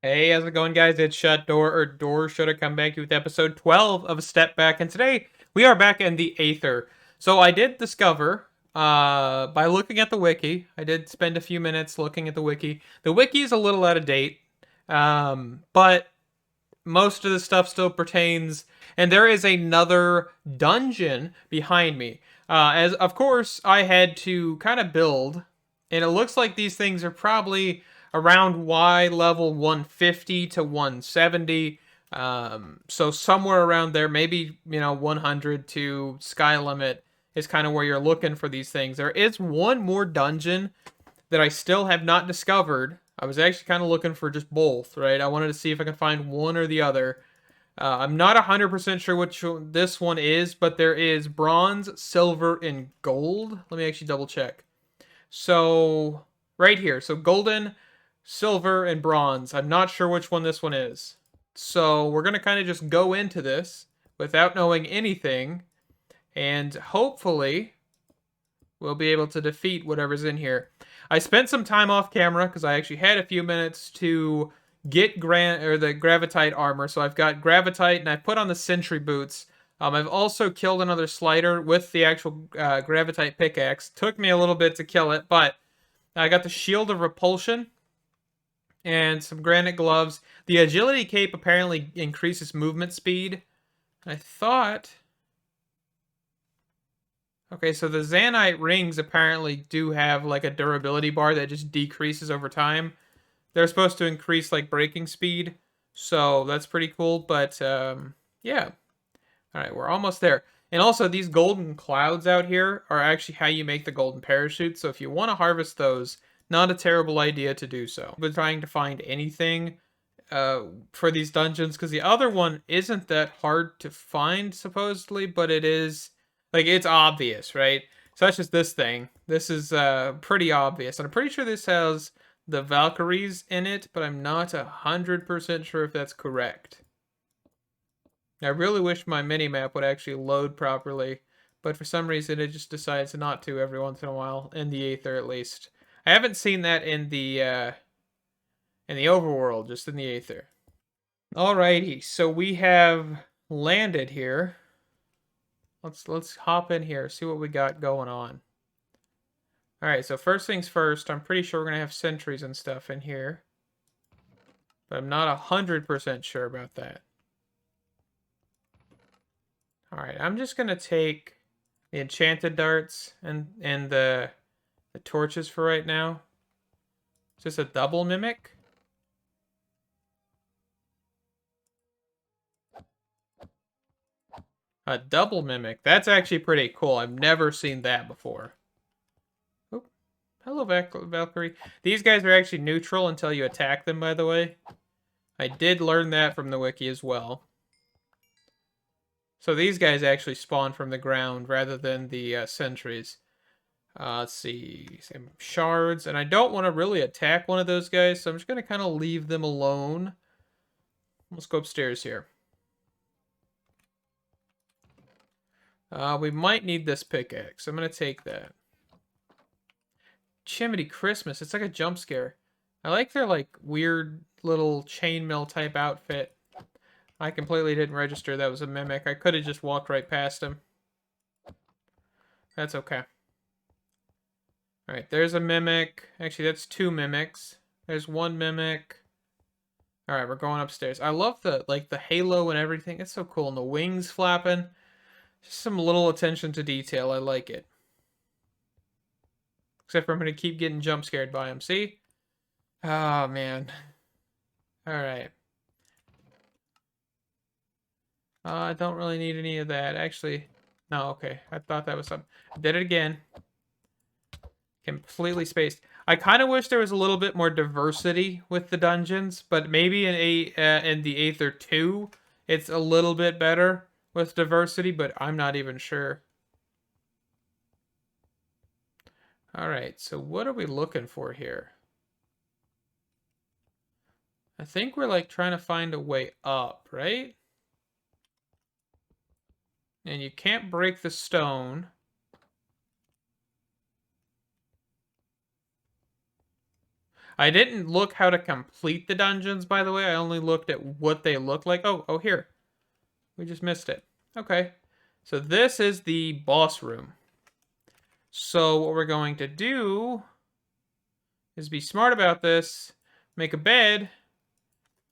Hey, how's it going, guys? It's Shut Door, or Door Should Have Come Back with episode 12 of Step Back, and today we are back in the Aether. So I did discover, by looking at the wiki, I did spend a few minutes looking at the wiki. The wiki is a little out of date, but most of the stuff still pertains, and there is another dungeon behind me. As of course, I had to kind of build, and it looks like these things are probably around Y level 150 to 170. So somewhere around there, maybe 100 to sky limit is kind of where you're looking for these things. There is one more dungeon that I still have not discovered. I was actually kind of looking for just both, right? I wanted to see if I could find one or the other. I'm not 100% sure which this one is, but there is bronze, silver, and gold. Let me actually double check. So, right here. So, golden, silver, and bronze. I'm not sure which one this one is. So, we're going to kind of just go into this without knowing anything, and hopefully we'll be able to defeat whatever's in here. I spent some time off camera because I actually had a few minutes to get the gravitite armor. So I've got gravitite and I put on the sentry boots. I've also killed another slider with the actual gravitite pickaxe. Took me a little bit to kill it, but I got the shield of repulsion and some granite gloves. The agility cape apparently increases movement speed. I thought. Okay, so the Zanite rings apparently do have like a durability bar that just decreases over time. They're supposed to increase like braking speed, so that's pretty cool. But yeah, all right, we're almost there. And also, these golden clouds out here are actually how you make the golden parachute. So if you want to harvest those, not a terrible idea to do so. I've been trying to find anything for these dungeons because the other one isn't that hard to find supposedly, but it is like it's obvious, right? Such as this thing. This is pretty obvious, and I'm pretty sure this has the Valkyries in it, but I'm not 100% sure if that's correct. I really wish my mini-map would actually load properly, but for some reason it just decides not to every once in a while, in the Aether at least. I haven't seen that in the overworld, just in the Aether. Alrighty, so we have landed here. Let's hop in here, see what we got going on. Alright, so first things first, I'm pretty sure we're gonna have sentries and stuff in here. But I'm not 100% sure about that. Alright, I'm just gonna take the enchanted darts and the torches for right now. Is this a double mimic? A double mimic. That's actually pretty cool. I've never seen that before. Oop. Hello, Valkyrie. These guys are actually neutral until you attack them, by the way. I did learn that from the wiki as well. So these guys actually spawn from the ground rather than the sentries. Let's see. Some shards. And I don't want to really attack one of those guys, so I'm just going to kind of leave them alone. Let's go upstairs here. We might need this pickaxe. I'm going to take that. Chimney Christmas. It's like a jump scare. I like their like weird little chainmail type outfit. I completely didn't register that was a mimic. I could have just walked right past him. That's okay. Alright, there's a mimic. Actually, that's two mimics. There's one mimic. Alright, we're going upstairs. I love the halo and everything. It's so cool. And the wings flapping. Just some little attention to detail. I like it. Except for I'm going to keep getting jump scared by him. See? Oh, man. Alright. I don't really need any of that. Actually, no, okay. I thought that was something. I did it again. Completely spaced. I kind of wish there was a little bit more diversity with the dungeons, but maybe in the Aether 2, it's a little bit better with diversity, but I'm not even sure. Alright, so what are we looking for here? I think we're like trying to find a way up, right? And you can't break the stone. I didn't look how to complete the dungeons, by the way. I only looked at what they look like. Oh, here. We just missed it. Okay. So this is the boss room. So what we're going to do is be smart about this. Make a bed,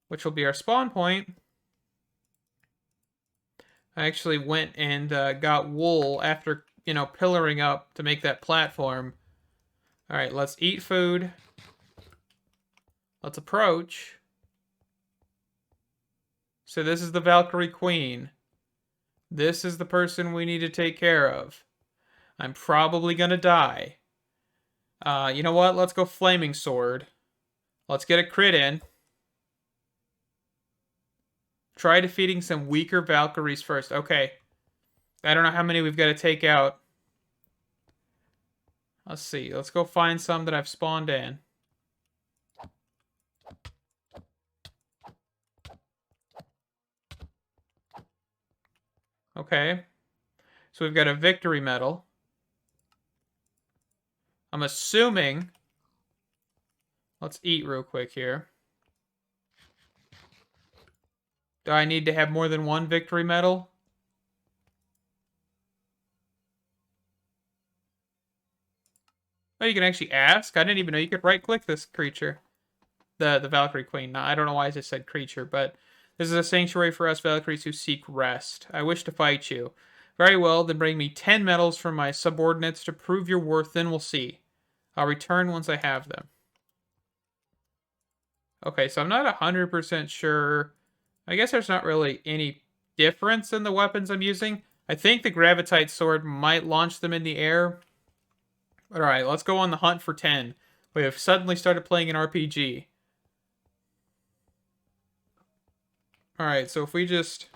which will be our spawn point. I actually went and got wool after, pillaring up to make that platform. All right, let's eat food. Let's approach. So this is the Valkyrie Queen. This is the person we need to take care of. I'm probably gonna die. You know what? Let's go Flaming Sword. Let's get a crit in. Try defeating some weaker Valkyries first. Okay. I don't know how many we've got to take out. Let's see. Let's go find some that I've spawned in. Okay. So we've got a victory medal. I'm assuming... Let's eat real quick here. Do I need to have more than one victory medal? Oh, you can actually ask? I didn't even know you could right-click this creature. The Valkyrie Queen. Now, I don't know why I just said creature, but... This is a sanctuary for us Valkyries who seek rest. I wish to fight you. Very well, then bring me 10 medals from my subordinates to prove your worth, then we'll see. I'll return once I have them. Okay, so I'm not 100% sure. I guess there's not really any difference in the weapons I'm using. I think the Gravitite Sword might launch them in the air. Alright, let's go on the hunt for 10. We have suddenly started playing an RPG. Alright, so if we just...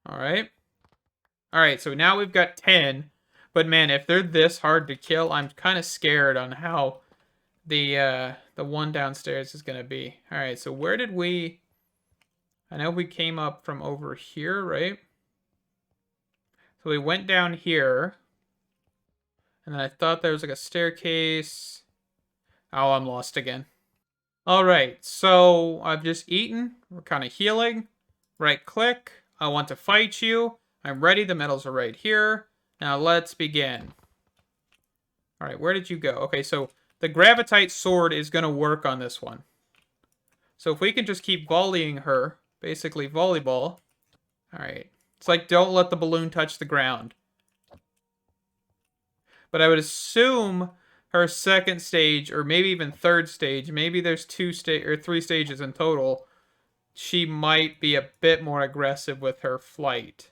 Alright. Alright, so now we've got 10. But man, if they're this hard to kill, I'm kind of scared on how the one downstairs is going to be. Alright, so where did we... I know we came up from over here, right? So we went down here. And then I thought there was like a staircase. Oh, I'm lost again. Alright, so I've just eaten. We're kind of healing. Right click. I want to fight you. I'm ready. The medals are right here. Now let's begin. Alright, where did you go? Okay, so the Gravitite Sword is going to work on this one. So if we can just keep volleying her, basically volleyball. Alright. It's like don't let the balloon touch the ground. But I would assume her second stage, or maybe even third stage, maybe there's 3 stages in total, she might be a bit more aggressive with her flight.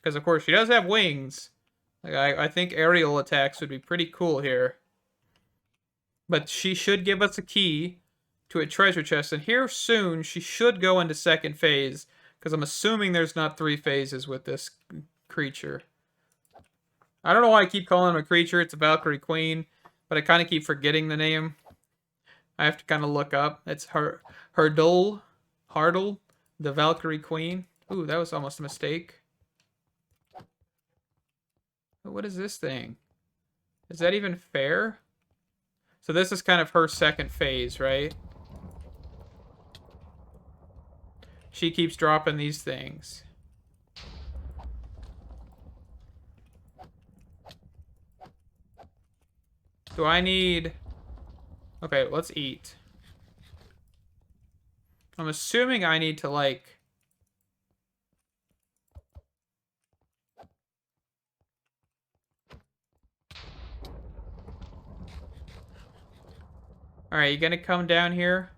Because, of course, she does have wings. Like, I think aerial attacks would be pretty cool here. But she should give us a key to a treasure chest. And here soon, she should go into second phase. Because I'm assuming there's not 3 phases with this creature. I don't know why I keep calling him a creature. It's a Valkyrie Queen. But I kind of keep forgetting the name. I have to kind of look up. It's Hardle, the Valkyrie Queen. Ooh, that was almost a mistake. What is this thing? Is that even fair? So this is kind of her second phase, right? She keeps dropping these things. Do I need... Okay, let's eat. I'm assuming I need to, like... Alright, you gonna come down here?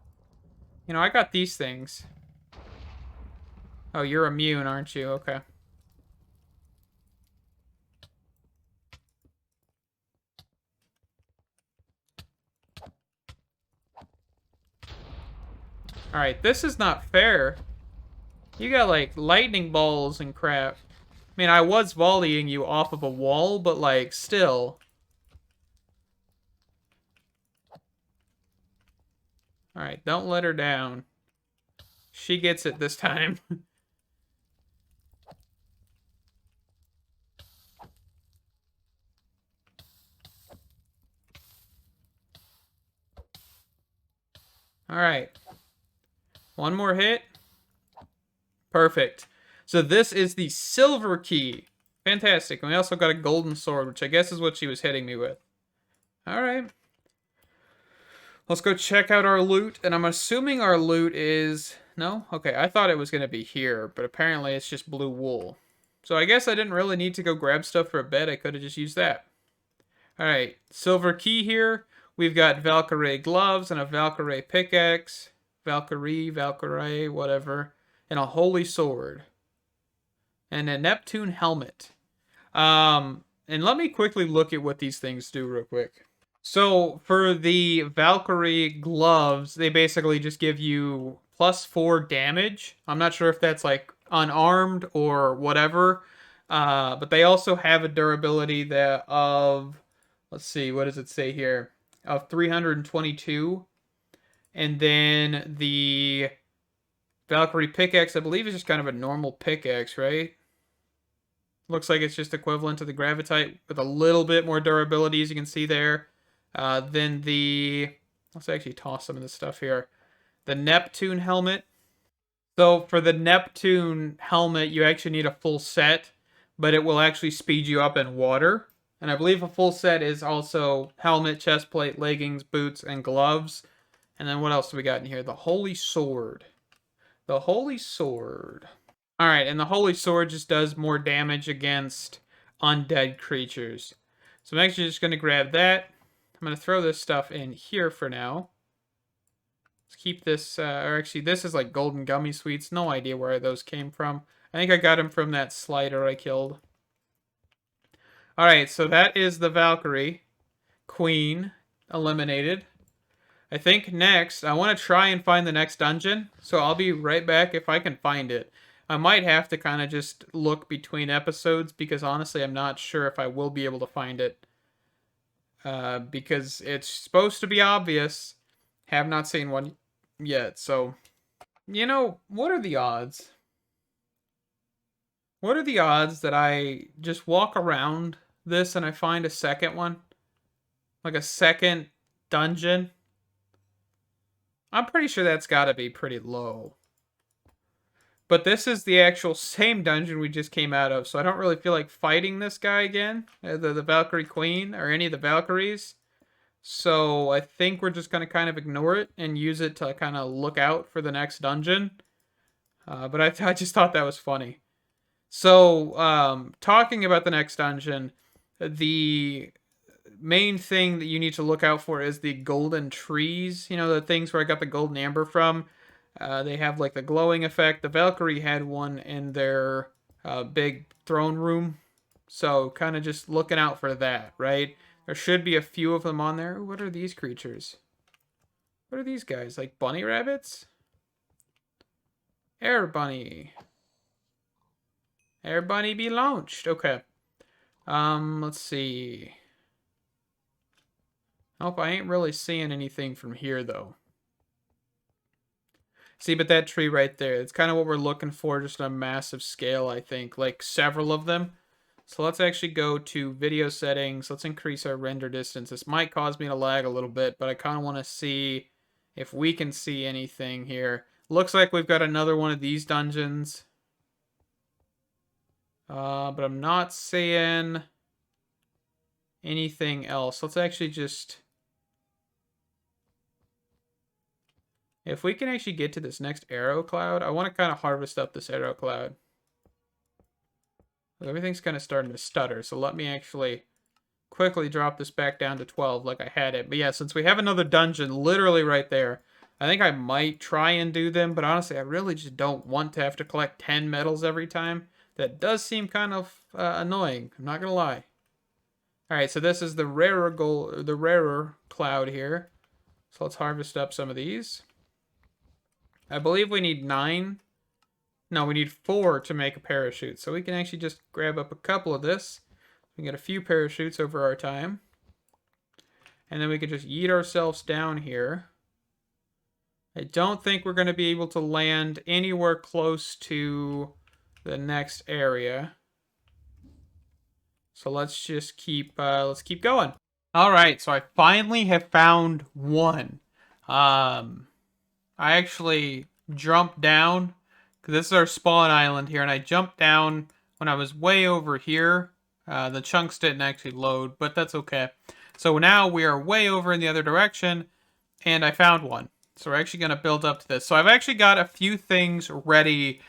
You know, I got these things. Oh, you're immune, aren't you? Okay. Alright, this is not fair. You got, like, lightning balls and crap. I mean, I was volleying you off of a wall, but, like, still. Alright, don't let her down. She gets it this time. right. One more hit. Perfect. So this is the silver key. Fantastic. And we also got a golden sword, which I guess is what she was hitting me with. All right. Let's go check out our loot. And I'm assuming our loot is... No? Okay, I thought it was going to be here, but apparently it's just blue wool. So I guess I didn't really need to go grab stuff for a bed. I could have just used that. All right, silver key here. We've got Valkyrie gloves and a Valkyrie pickaxe. Valkyrie, whatever. And a holy sword. And a Neptune helmet. And let me quickly look at what these things do real quick. So for the Valkyrie gloves, they basically just give you +4 damage. I'm not sure if that's like unarmed or whatever. But they also have a durability that of, let's see, what does it say here? Of 322. And then the Valkyrie pickaxe, I believe, is just kind of a normal pickaxe, right? Looks like it's just equivalent to the Gravitite with a little bit more durability, as you can see there. Then let's actually toss some of this stuff here. The Neptune helmet. So for the Neptune helmet, you actually need a full set, but it will actually speed you up in water. And I believe a full set is also helmet, chest plate, leggings, boots, and gloves. And then what else do we got in here? The Holy Sword. The Holy Sword. All right, and the Holy Sword just does more damage against undead creatures. So I'm actually just going to grab that. I'm going to throw this stuff in here for now. Let's keep this, or actually this is like golden gummy sweets. No idea where those came from. I think I got them from that slider I killed. All right, so that is the Valkyrie Queen eliminated. I think next, I want to try and find the next dungeon. So I'll be right back if I can find it. I might have to kind of just look between episodes because honestly, I'm not sure if I will be able to find it. Because it's supposed to be obvious. Have not seen one yet, so... You know, what are the odds? What are the odds that I just walk around this and I find a second one? Like a second dungeon? I'm pretty sure that's gotta be pretty low. But this is the actual same dungeon we just came out of, so I don't really feel like fighting this guy again, the Valkyrie Queen, or any of the Valkyries. So I think we're just going to kind of ignore it and use it to kind of look out for the next dungeon. But I just thought that was funny. So talking about the next dungeon, the main thing that you need to look out for is the golden trees. You know, the things where I got the golden amber from. They have like the glowing effect. The Valkyrie had one in their big throne room. So kind of just looking out for that, right? There should be a few of them on there. What are these creatures? What are these guys? Like bunny rabbits? Air bunny. Air bunny be launched. Okay. Let's see. Nope, I ain't really seeing anything from here though. See, but that tree right there, it's kind of what we're looking for, just on a massive scale, I think. Like, several of them. So let's actually go to video settings. Let's increase our render distance. This might cause me to lag a little bit, but I kind of want to see if we can see anything here. Looks like we've got another one of these dungeons. But I'm not seeing anything else. Let's actually just... If we can actually get to this next arrow cloud, I want to kind of harvest up this arrow cloud. Everything's kind of starting to stutter, so let me actually quickly drop this back down to 12 like I had it. But yeah, since we have another dungeon literally right there, I think I might try and do them, but honestly, I really just don't want to have to collect 10 medals every time. That does seem kind of annoying, I'm not going to lie. Alright, so this is the rarer cloud here. So let's harvest up some of these. I believe we need 9. No, we need 4 to make a parachute. So we can actually just grab up a couple of this. We can get a few parachutes over our time. And then we can just yeet ourselves down here. I don't think we're going to be able to land anywhere close to the next area. So let's just keep going. All right, so I finally have found one. I actually jumped down, because this is our spawn island here, and I jumped down when I was way over here. The chunks didn't actually load, but that's okay. So now we are way over in the other direction, and I found one. So we're actually going to build up to this. So I've actually got a few things ready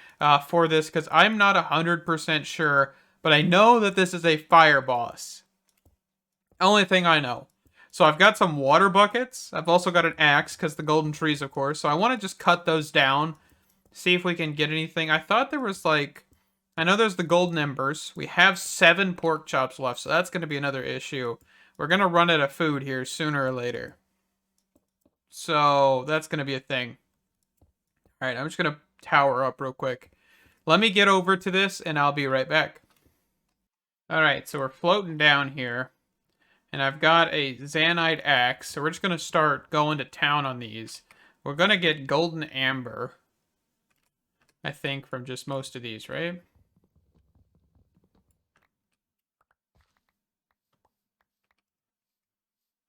for this, because I'm not 100% sure, but I know that this is a fire boss. Only thing I know. So I've got some water buckets. I've also got an axe, because the golden trees, of course. So I want to just cut those down, see if we can get anything. I thought there was like... I know there's the golden embers. We have 7 pork chops left, so that's going to be another issue. We're going to run out of food here sooner or later. So that's going to be a thing. All right, I'm just going to tower up real quick. Let me get over to this, and I'll be right back. All right, so we're floating down here. And I've got a Zanite axe, so we're just going to start going to town on these. We're going to get golden amber, I think, from just most of these, right?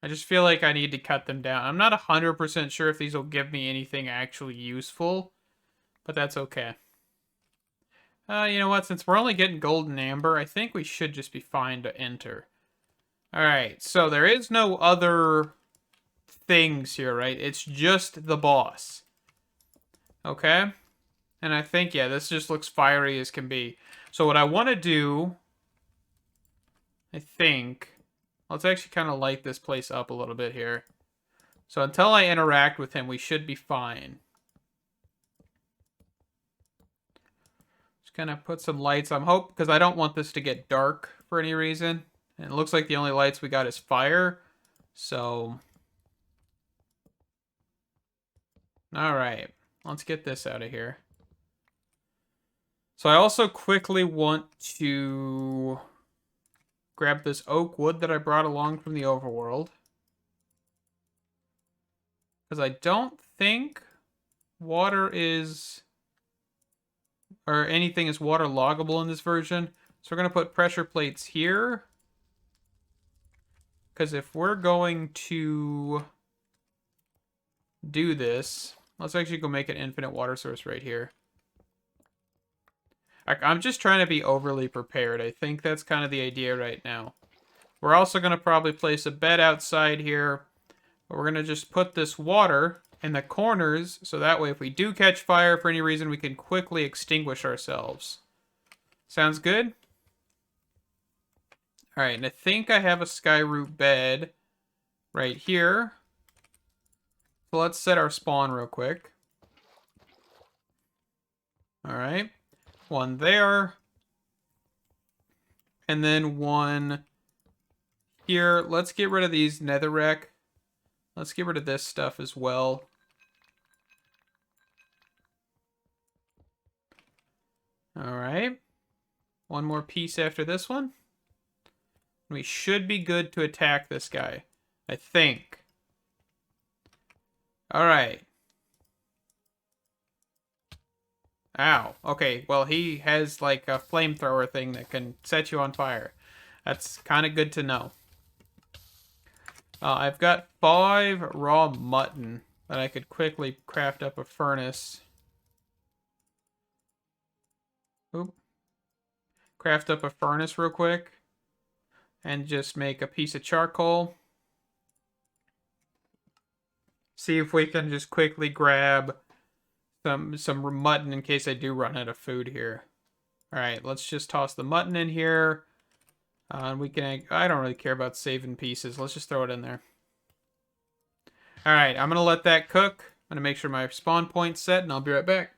I just feel like I need to cut them down. I'm not 100% sure if these will give me anything actually useful, but that's okay. You know what? Since we're only getting golden amber, I think we should just be fine to enter. Alright, so there is no other things here, right? It's just the boss. Okay? And I think, yeah, this just looks fiery as can be. So what I want to do, I think... Let's actually kind of light this place up a little bit here. So until I interact with him, we should be fine. Just kind of put some lights. I'm hoping, because I don't want this to get dark for any reason. And it looks like the only lights we got is fire. So... Alright. Let's get this out of here. So I also quickly want to grab this oak wood that I brought along from the overworld. Because I don't think water is... or anything is water loggable in this version. So we're going to put pressure plates here. Because if we're going to do this, let's actually go make an infinite water source right here. I'm just trying to be overly prepared. I think that's kind of the idea right now. We're also going to probably place a bed outside here. But we're going to just put this water in the corners, so that way if we do catch fire for any reason, we can quickly extinguish ourselves. Sounds good? Alright, and I think I have a skyroot bed right here. So let's set our spawn real quick. Alright. One there. And then one here. Let's get rid of these netherrack. Let's get rid of this stuff as well. Alright. One more piece after this one. We should be good to attack this guy, I think. Alright. Ow. Okay, well, he has like a flamethrower thing that can set you on fire. That's kind of good to know. I've got 5 raw mutton that I could quickly craft up a furnace. Oop. Craft up a furnace real quick. And just make a piece of charcoal. See if we can just quickly grab some mutton in case I do run out of food here. Alright, let's just toss the mutton in here. And we can... I don't really care about saving pieces. Let's just throw it in there. Alright, I'm going to let that cook. I'm going to make sure my spawn point's set, and I'll be right back.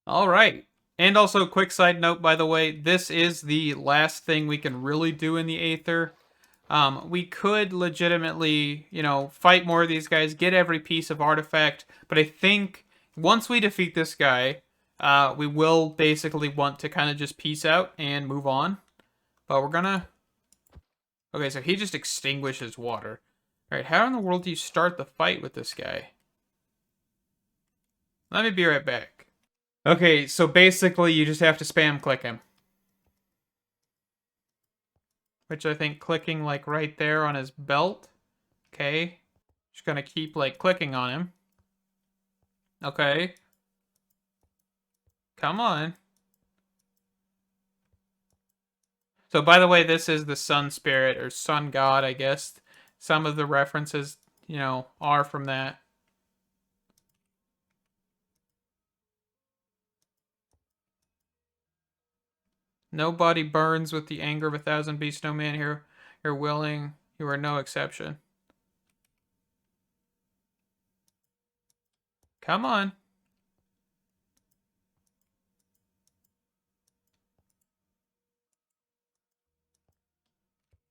Alright. And also, quick side note, by the way, this is the last thing we can really do in the Aether. We could legitimately, you know, fight more of these guys, get every piece of artifact, but I think once we defeat this guy, we will basically want to kind of just peace out and move on. But we're gonna... Okay, so he just extinguishes water. Alright, how in the world do you start the fight with this guy? Let me be right back. Okay, so basically you just have to spam click him. Which I think clicking like right there on his belt. Okay. Just gonna keep like clicking on him. Okay. Come on. So, by the way, this is the sun spirit or sun god, I guess. Some of the references, are from that. Nobody burns with the anger of 1,000 beasts. No man here. You're willing. You are no exception. Come on.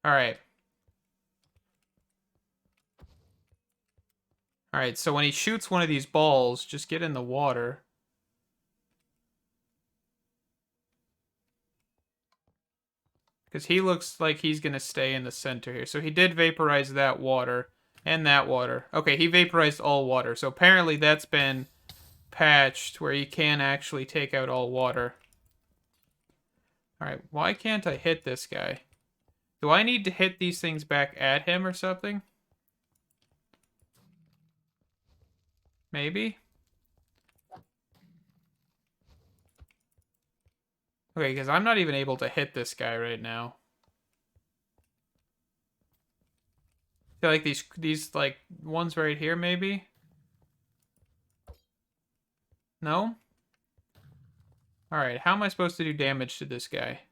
All right. All right, so when he shoots one of these balls, just get in the water. Because he looks like he's going to stay in the center here. So he did vaporize that water and that water. Okay, he vaporized all water. So apparently that's been patched where you can actually take out all water. All right, why can't I hit this guy? Do I need to hit these things back at him or something? Maybe? Okay, because I'm not even able to hit this guy right now. I feel like these like ones right here, maybe? No? Alright, how am I supposed to do damage to this guy?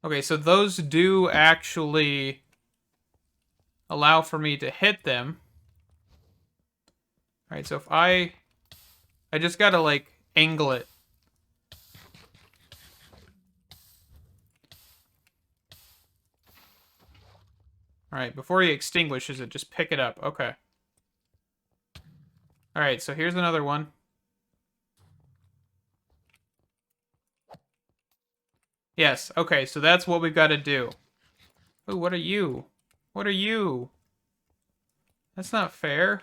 Okay, so those do actually allow for me to hit them. Alright, so if I just gotta, like, angle it. Alright, before he extinguishes it, just pick it up. Okay. Alright, so here's another one. Yes, okay, so that's what we've got to do. Ooh, what are you? What are you? That's not fair.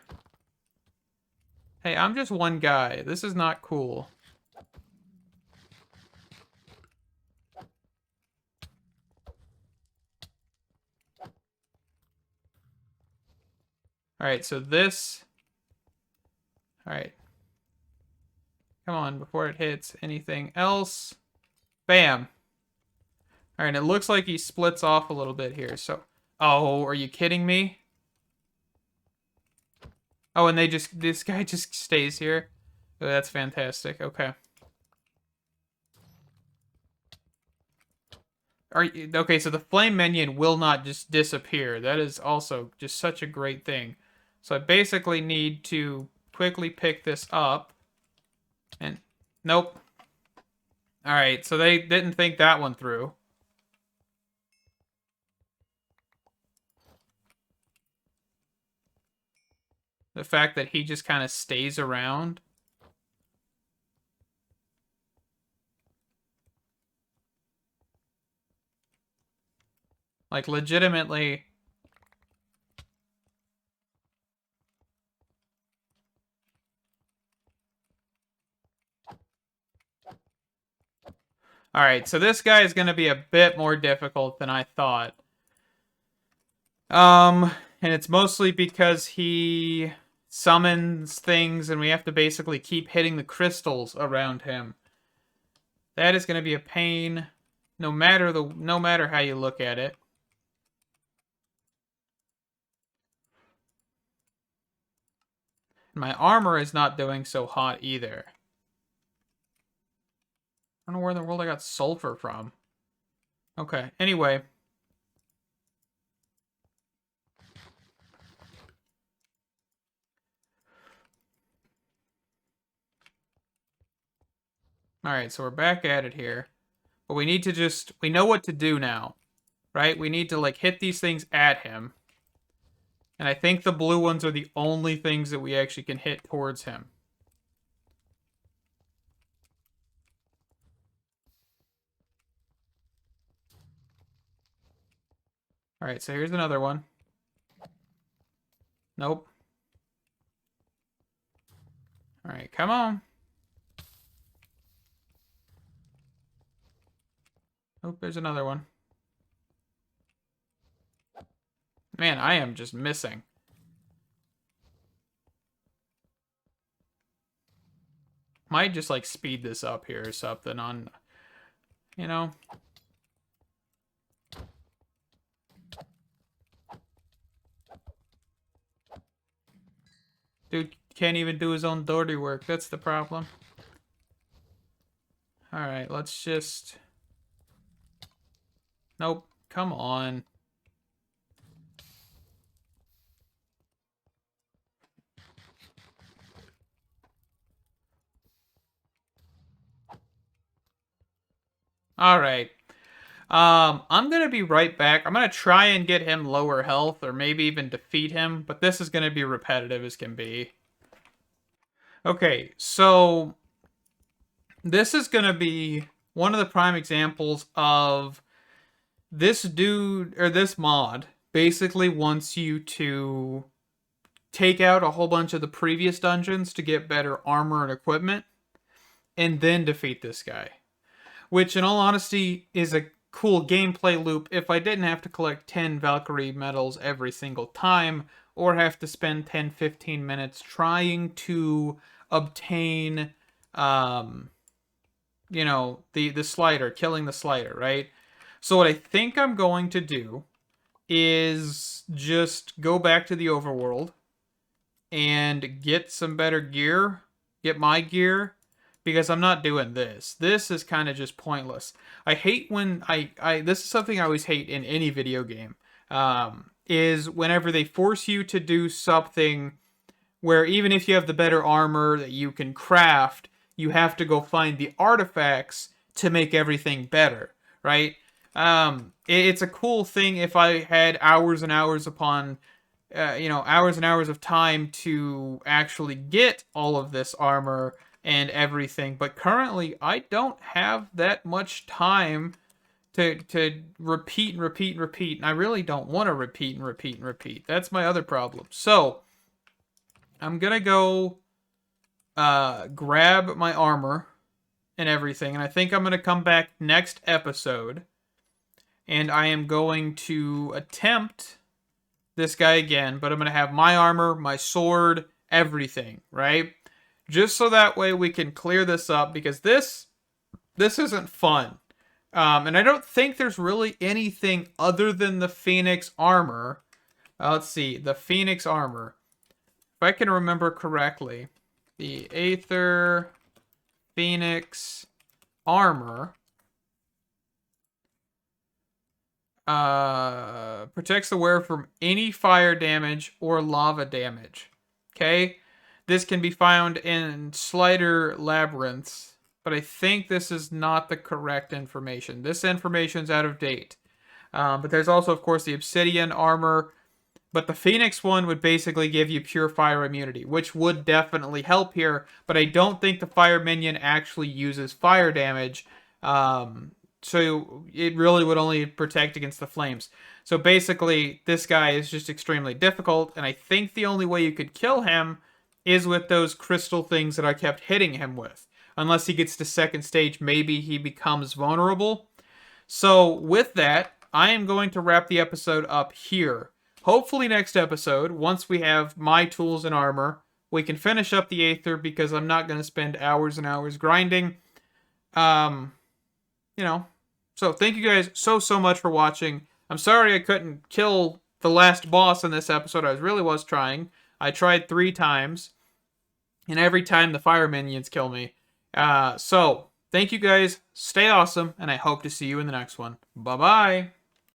Hey, I'm just one guy. This is not cool. Alright, so this... Alright. Come on, before it hits anything else. Bam. Alright, it looks like he splits off a little bit here, so... Oh, are you kidding me? Oh, and this guy just stays here. Oh, that's fantastic. Okay. Okay, so the flame minion will not just disappear. That is also just such a great thing. So I basically need to quickly pick this up. And nope. Alright, so they didn't think that one through. The fact that he just kind of stays around. Like, legitimately... Alright, so this guy is going to be a bit more difficult than I thought. And it's mostly because he summons things and we have to basically keep hitting the crystals around him. That is going to be a pain no matter how you look at it. My armor is not doing so hot either. I don't know where in the world I got sulfur from. Okay, anyway. Alright, so we're back at it here. But we need to we know what to do now. Right? We need to, like, hit these things at him. And I think the blue ones are the only things that we actually can hit towards him. Alright, so here's another one. Nope. Alright, come on. Oh, there's another one. Man, I am just missing. Might just, like, speed this up here or something on, you know? Dude can't even do his own dirty work. That's the problem. Alright, let's just... Nope. Come on. Alright. I'm gonna be right back. I'm gonna try and get him lower health, or maybe even defeat him, but this is gonna be repetitive as can be. Okay, so this is gonna be one of the prime examples of this dude, or this mod, basically wants you to take out a whole bunch of the previous dungeons to get better armor and equipment, and then defeat this guy. Which, in all honesty, is a cool gameplay loop if I didn't have to collect 10 Valkyrie medals every single time, or have to spend 10-15 minutes trying to obtain, you know, the slider, killing the slider, right? So what I think I'm going to do is just go back to the overworld and get some better gear, get my gear, because I'm not doing this. This is kind of just pointless. I hate when this is something I always hate in any video game, is whenever they force you to do something where even if you have the better armor that you can craft, you have to go find the artifacts to make everything better, right? It's a cool thing if I had hours and hours upon hours and hours of time to actually get all of this armor and everything. But currently, I don't have that much time to repeat and repeat and repeat. And I really don't want to repeat and repeat and repeat. That's my other problem. So, I'm going to go grab my armor and everything. And I think I'm going to come back next episode. And I am going to attempt this guy again, but I'm going to have my armor, my sword, everything, right? Just so that way we can clear this up, because this isn't fun. And I don't think there's really anything other than the Phoenix armor. Let's see, the Phoenix armor. If I can remember correctly, the Aether Phoenix armor protects the wearer from any fire damage or lava damage. Okay? This can be found in Slider Labyrinths, but I think this is not the correct information. This information's out of date. But there's also, of course, the Obsidian armor, but the Phoenix one would basically give you pure fire immunity, which would definitely help here, but I don't think the fire minion actually uses fire damage. So it really would only protect against the flames. So basically, this guy is just extremely difficult, and I think the only way you could kill him is with those crystal things that I kept hitting him with. Unless he gets to second stage, maybe he becomes vulnerable. So with that, I am going to wrap the episode up here. Hopefully next episode, once we have my tools and armor, we can finish up the Aether, because I'm not going to spend hours and hours grinding. So thank you guys so much for watching. I'm sorry I couldn't kill the last boss in this episode. I really was trying. I tried 3 times, and every time the fire minions kill me. So thank you guys. Stay awesome, and I hope to see you in the next one. Bye-bye.